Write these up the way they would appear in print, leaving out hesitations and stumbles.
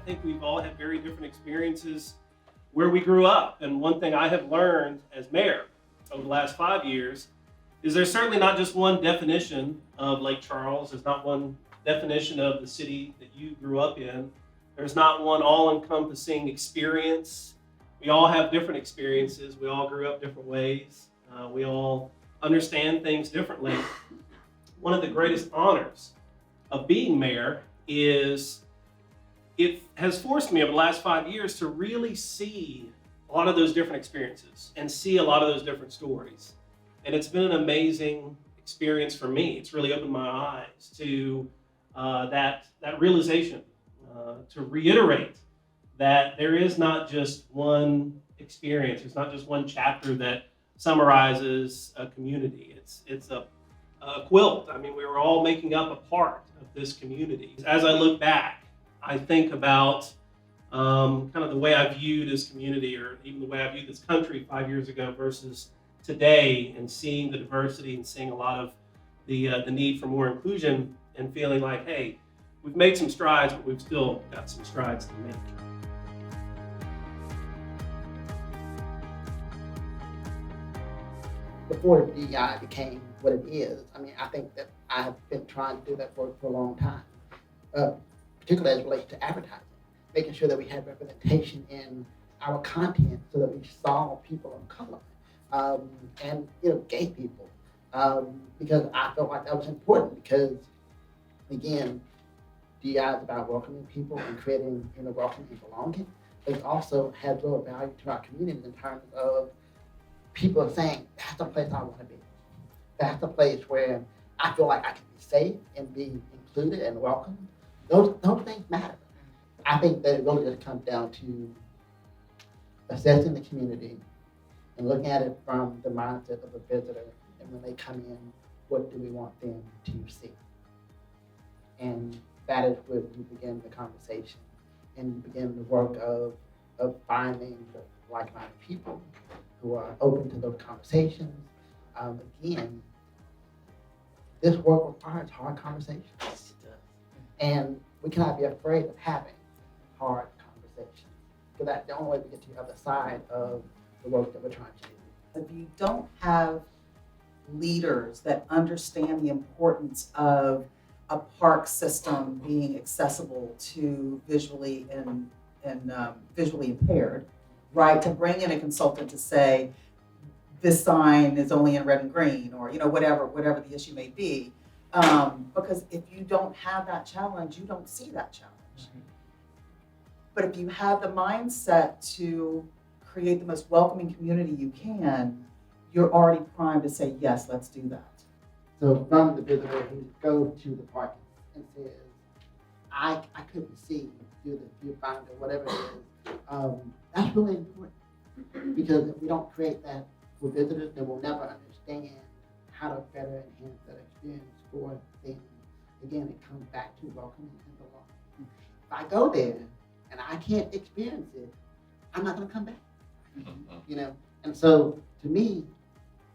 think we've all had very different experiences where we grew up. And one thing I have learned as mayor over the last 5 years is there's certainly not just one definition of Lake Charles. There's not one definition of the city that you grew up in. There's not one all-encompassing experience. We all have different experiences. We all grew up different ways. We all understand things differently. One of the greatest honors of being mayor is it has forced me over the last 5 years to really see a lot of those different experiences and see a lot of those different stories. And it's been an amazing experience for me. It's really opened my eyes to that realization, to reiterate that there is not just one experience. There's not just one chapter that summarizes a community. It's a quilt. I mean, we were all making up a part of this community. As I look back, I think about kind of the way I viewed this community, or even the way I viewed this country 5 years ago versus today, and seeing the diversity and seeing a lot of the need for more inclusion, and feeling like, hey, we've made some strides, but we've still got some strides to make. Before DEI became what it is, I mean, I think that I have been trying to do that for a long time, particularly as it relates to advertising, making sure that we had representation in our content so that we saw people of color and gay people, because I felt like that was important. Because again, DEI is about welcoming people and creating welcoming and belonging, but it also has real value to our community in terms of people are saying, that's the place I want to be. That's the place where I feel like I can be safe and be included and welcomed. Those things matter. I think that it really just comes down to assessing the community and looking at it from the mindset of the visitor. And when they come in, what do we want them to see? And that is where we begin the conversation and begin the work of finding like-minded people who are open to those conversations. Again, this work requires hard conversations. And we cannot be afraid of having hard conversations, because that's the only way we get to the other side of the work that we're trying to do. If you don't have leaders that understand the importance of a park system being accessible to visually visually impaired, right? To bring in a consultant to say, this sign is only in red and green, or whatever the issue may be. Because if you don't have that challenge, you don't see that challenge. Mm-hmm. But if you have the mindset to create the most welcoming community you can, you're already primed to say, yes, let's do that. So from the visitor who goes to the park and says, I couldn't see through the viewfinder, whatever it is, that's really important. Because if we don't create that for visitors, then we'll never understand how to better enhance that experience for them. Again, it comes back to welcoming and belonging. If I go there and I can't experience it, I'm not going to come back. And so to me,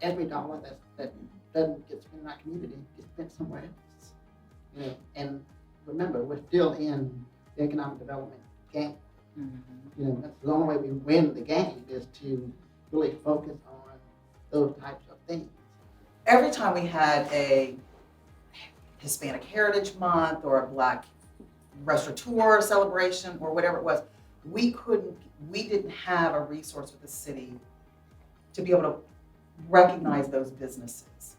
every dollar that doesn't get spent in our community gets spent somewhere else. And remember, we're still in the economic development game. Mm-hmm. That's the only way we win the game is to really focus on those types of things. Every time we had a Hispanic Heritage Month or a Black Restaurateur celebration or whatever it was, we didn't have a resource with the city to be able to recognize those businesses.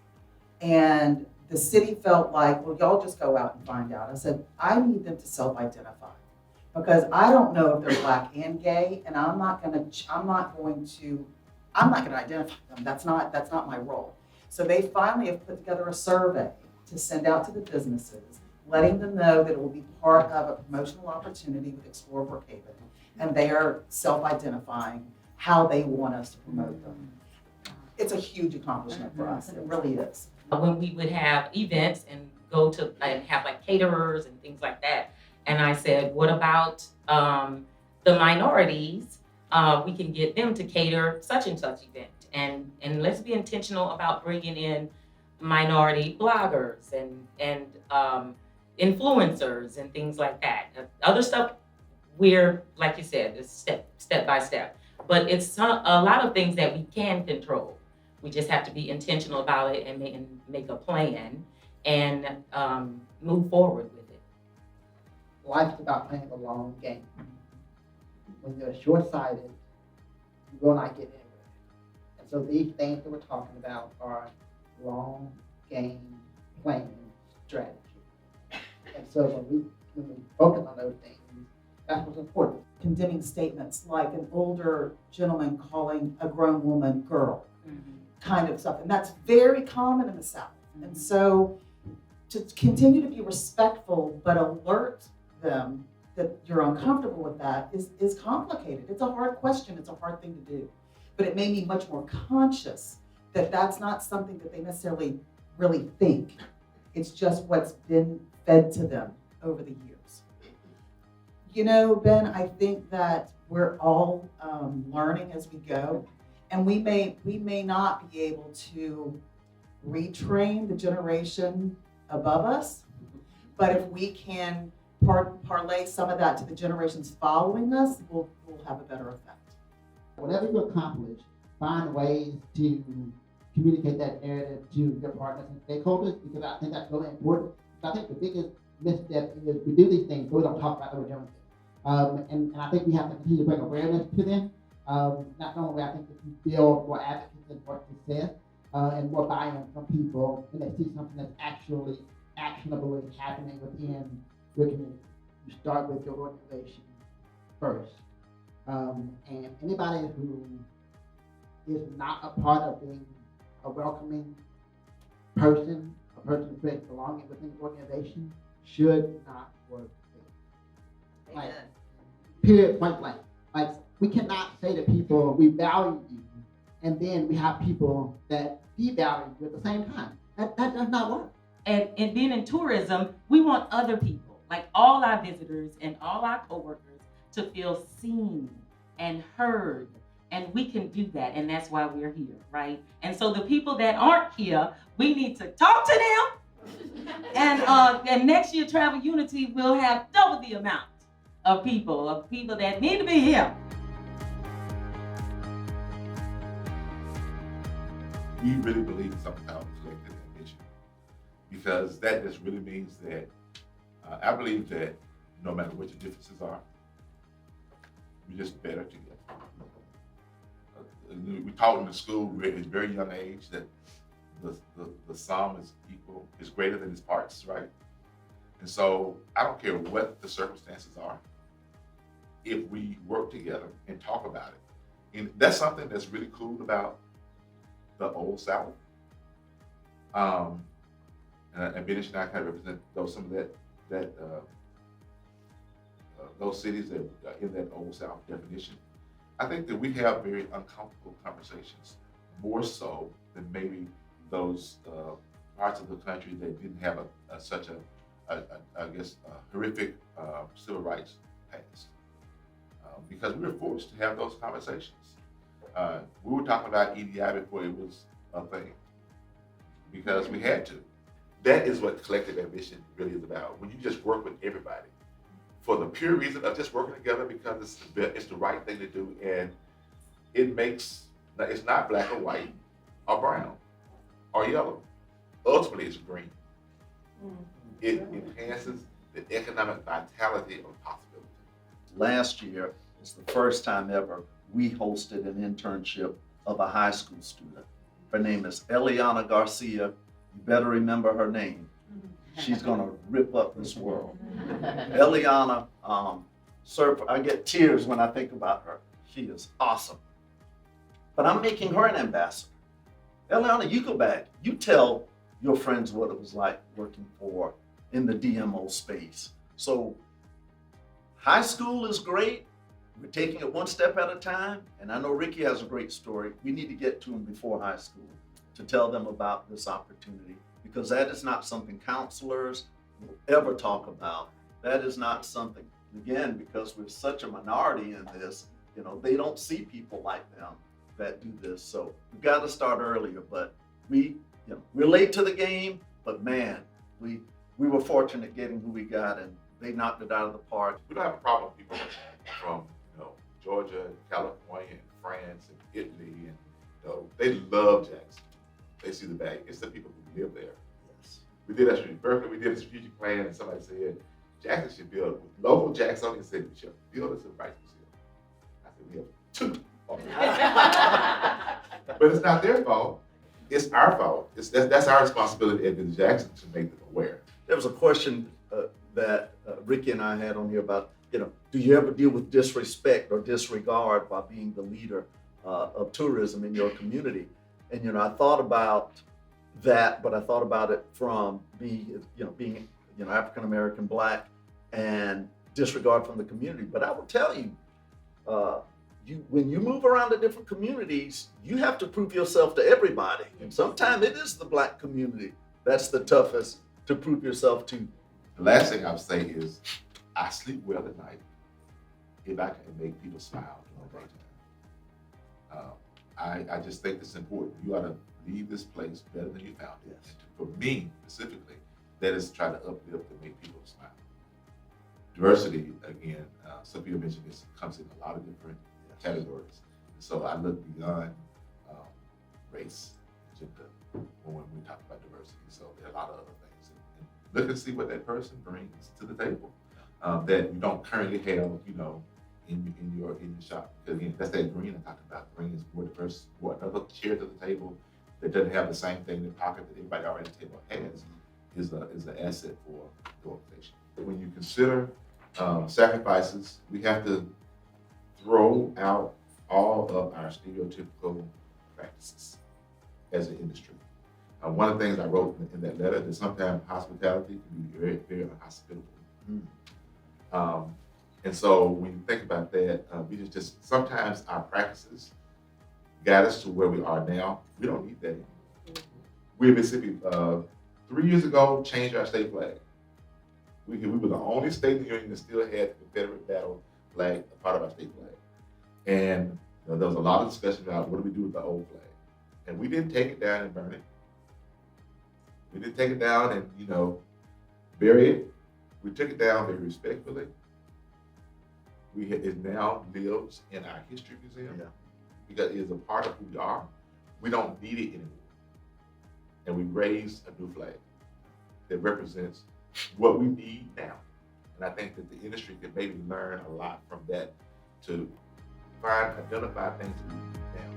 And the city felt like, well, y'all just go out and find out. I said, I need them to self-identify, because I don't know if they're Black and gay, and I'm not going to identify them. That's not my role. So they finally have put together a survey to send out to the businesses, letting them know that it will be part of a promotional opportunity with Explore Brookhaven, and they are self-identifying how they want us to promote them. It's a huge accomplishment for us. It really is. When we would have events and go to and have like caterers and things like that, and I said, what about the minorities? We can get them to cater such and such event, and let's be intentional about bringing in minority bloggers and influencers and things like that. Other stuff we're, like you said, it's step by step. But it's a lot of things that we can control. We just have to be intentional about it and make a plan and move forward with it. Life's about playing the long game. When you're short-sighted, you will not get anywhere. And so these things that we're talking about are long game planning strategy. And so when we focus on those things, that's what's important. Condemning statements like an older gentleman calling a grown woman girl, kind of stuff. And that's very common in the South. And so to continue to be respectful but alert them that you're uncomfortable with that is complicated. It's a hard question. It's a hard thing to do. But it made me much more conscious that that's not something that they necessarily really think. It's just what's been fed to them over the years. You know, Ben, I think that we're all learning as we go, and we may not be able to retrain the generation above us, but if we can parlay some of that to the generations following us, we'll have a better effect. Whatever you accomplish, find ways to communicate that narrative to your partners and stakeholders, because I think that's really important. I think the biggest misstep is we do these things, but we don't talk about what we're doing. And I think we have to continue to bring awareness to them. Not only I think that you build more advocates and more success and more buy-in from people when they see something that's actually actionable and happening within your community. You start with your organization first. And anybody who is not a part of being a welcoming person, a person who creates belonging within the organization, should not work there. Like, period, point blank. Like, we cannot say to people, we value you, and then we have people that devalue you at the same time. That does not work. And being in tourism, we want other people, like all our visitors and all our coworkers, to feel seen and heard. And we can do that, and that's why we're here, right? And so the people that aren't here, we need to talk to them. And next year, Travel Unity will have double the amount of people that need to be here. We really believe in something called collective ambition, because that just really means that I believe that no matter what your differences are, we're just better together. We taught in the school at a very young age that the sum is equal, is greater than its parts, right? And so I don't care what the circumstances are, if we work together and talk about it. And that's something that's really cool about the Old South. And Benish and I kind of represent some of those cities that are in that Old South definition. I think that we have very uncomfortable conversations, more so than maybe those parts of the country that didn't have such a horrific civil rights past. Because we were forced to have those conversations. We were talking about EDI before it was a thing, because we had to. That is what collective ambition really is about. When you just work with everybody for the pure reason of just working together because it's the right thing to do, and it's not black or white or brown or yellow. Ultimately, it's green. It enhances the economic vitality of possibility. Last year was the first time ever we hosted an internship of a high school student. Her name is Eliana Garcia. You better remember her name. She's gonna rip up this world. Eliana, I get tears when I think about her. She is awesome. But I'm making her an ambassador. Eliana, you go back, you tell your friends what it was like working in the DMO space. So high school is great. We're taking it one step at a time. And I know Ricky has a great story. We need to get to him before high school to tell them about this opportunity, because that is not something counselors will ever talk about. That is not something, again, because we're such a minority in this, they don't see people like them that do this. So we've got to start earlier, but we're late to the game, but man, we were fortunate getting who we got, and they knocked it out of the park. We don't have a problem with people from, Georgia, California, and France, and Italy, and, they love Jackson. They see the value. It's the people who live there. Yes. We did that in Berkeley, we did a strategic plan, and somebody said, Jackson should build, local Jacksonians said, we should build us a rice museum. I said, we have 2. But it's not their fault. It's our fault. That's our responsibility at the Jackson to make them aware. There was a question that Ricky and I had on here about, do you ever deal with disrespect or disregard by being the leader of tourism in your community? And, I thought about that, but I thought about it from being African-American, Black, and disregard from the community. But I will tell you, when you move around to different communities, you have to prove yourself to everybody. And sometimes it is the Black community that's the toughest to prove yourself to. The last thing I would say is, I sleep well at night if I can make people smile during the daytime. I just think it's important. You ought to leave this place better than you found it. Yes. And for me, specifically, that is try to uplift and make people smile. Diversity, again, some people mentioned this, comes in a lot of different categories. And so I look beyond race, gender, when we talk about diversity. So there are a lot of other things. And look and see what that person brings to the table that you don't currently have, in your shop. Because again, that's that green I talked about. Green is more diverse, more another chair to the table that doesn't have the same thing in the pocket that everybody already at the table has is an asset for the organization. When you consider sacrifices, we have to throw out all of our stereotypical practices as an industry. One of the things I wrote in that letter that sometimes hospitality can be very, very unhospitable. And so when you think about that, we just sometimes our practices got us to where we are now. We don't need that anymore. We in Mississippi, 3 years ago, changed our state flag. We were the only state in the union that still had the Confederate battle flag, a part of our state flag. And there was a lot of discussion about what do we do with the old flag. And we didn't take it down and burn it. We didn't take it down and, bury it. We took it down very respectfully. It now lives in our history museum because it is a part of who we are. We don't need it anymore. And we raised a new flag that represents what we need now. And I think that the industry could maybe learn a lot from that to identify things that we need now.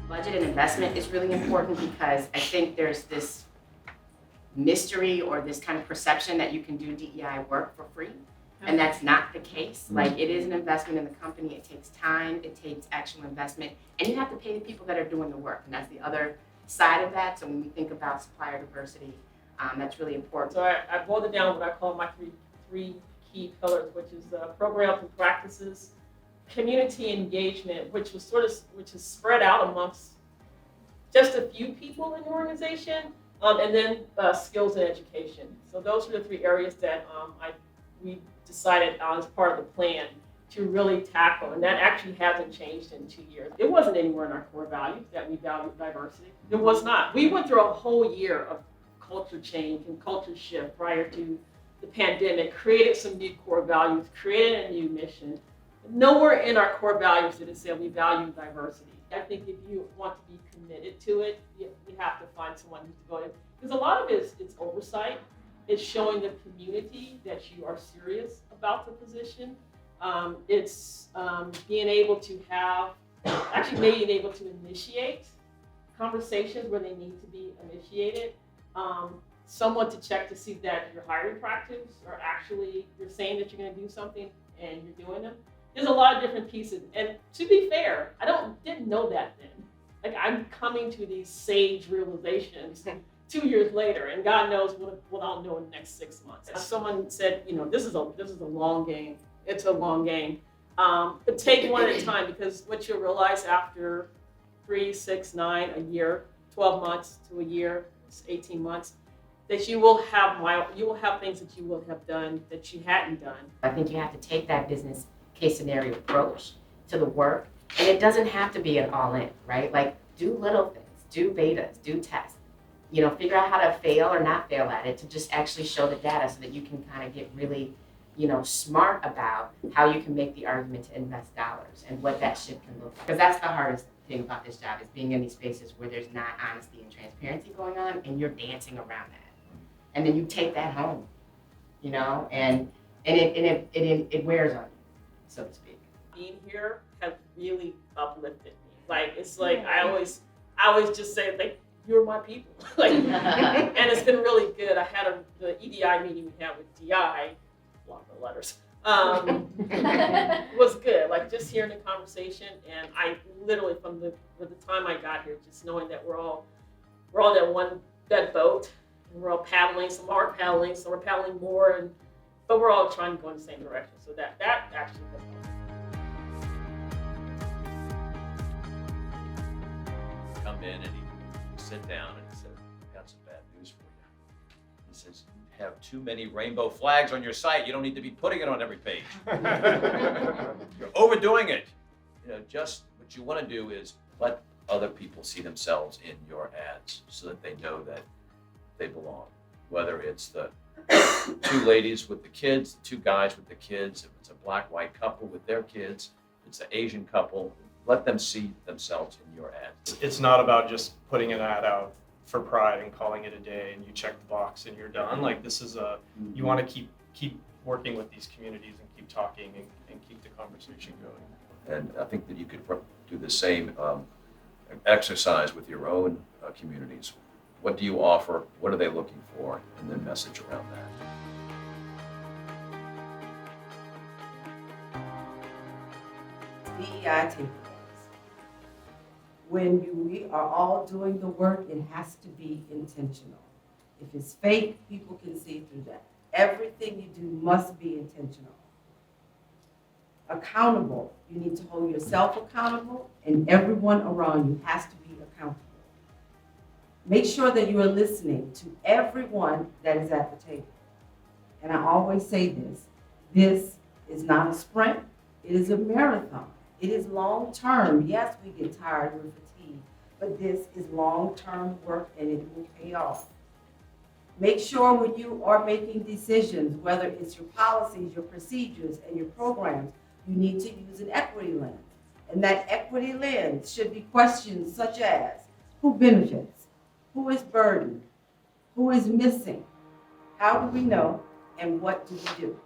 Budget and investment is really important because I think there's this mystery or this kind of perception that you can do DEI work for free. And that's not the case. Like, it is an investment in the company. It takes time, it takes actual investment, and you have to pay the people that are doing the work. And that's the other side of that. So when we think about supplier diversity, that's really important. So I boiled it down what I call my three key pillars, which is programs and practices, community engagement, which is spread out amongst just a few people in the organization, and then skills and education. So those are the 3 areas that we decided as part of the plan to really tackle, and that actually hasn't changed in 2 years. It wasn't anywhere in our core values that we value diversity. It was not. We went through a whole year of culture change and culture shift prior to the pandemic, created some new core values, created a new mission. Nowhere in our core values did it say we value diversity. I think if you want to be committed to it, you have to find someone who's devoted. Because a lot of it's oversight. It's showing the community that you are serious about the position. It's being able to initiate conversations where they need to be initiated. Someone to check to see that your hiring practices are actually, you're saying that you're going to do something and you're doing them. There's a lot of different pieces. And to be fair, didn't know that then. Like, I'm coming to these sage realizations 2 years later, and God knows what I'll know in the next 6 months. Someone said, this is a long game. It's a long game. But take one at a time, because what you'll realize after 3, 6, 9, a year, 12 months to a year, 18 months, that you will have things that you will have done that you hadn't done. I think you have to take that business case scenario approach to the work, and it doesn't have to be an all-in, right? Like, do little things, do betas, do tests. figure out how to fail or not fail at it, to just actually show the data so that you can kind of get really, smart about how you can make the argument to invest dollars and what that shift can look like. Because that's the hardest thing about this job, is being in these spaces where there's not honesty and transparency going on, and you're dancing around that. And then you take that home, and it wears on you, so to speak. Being here has really uplifted me. Like, it's like I always just say, like, you're my people. Like, and it's been really good. I had the EDI meeting we had with DI, long the letters, was good. Like, just hearing the conversation, and I literally from the time I got here, just knowing that we're all that boat, and we're all paddling. Some aren't paddling, some are paddling more, but we're all trying to go in the same direction. So that actually has helped. Come in and he sit down and he said, "I've got some bad news for you." He says, "You have too many rainbow flags on your site. You don't need to be putting it on every page. You're overdoing it. Just what you want to do is let other people see themselves in your ads so that they know that they belong. Whether it's the two ladies with the kids, the two guys with the kids, if it's a black-white couple with their kids, if it's an Asian couple, let them see themselves in your ads." It's not about just putting an ad out for pride and calling it a day and you check the box and you're done. Like, this is you want to keep working with these communities and keep talking and keep the conversation going. And I think that you could do the same exercise with your own communities. What do you offer? What are they looking for? And then message around that. DEI takeaways. When we are all doing the work, it has to be intentional. If it's fake, people can see through that. Everything you do must be intentional. Accountable. You need to hold yourself accountable, and everyone around you has to be accountable. Make sure that you are listening to everyone that is at the table. And I always say this is not a sprint, it is a marathon. It is long-term. Yes, we get tired, we're fatigued, but this is long-term work and it will pay off. Make sure when you are making decisions, whether it's your policies, your procedures, and your programs, you need to use an equity lens. And that equity lens should be questions such as, who benefits? Who is burdened? Who is missing? How do we know? And what do we do?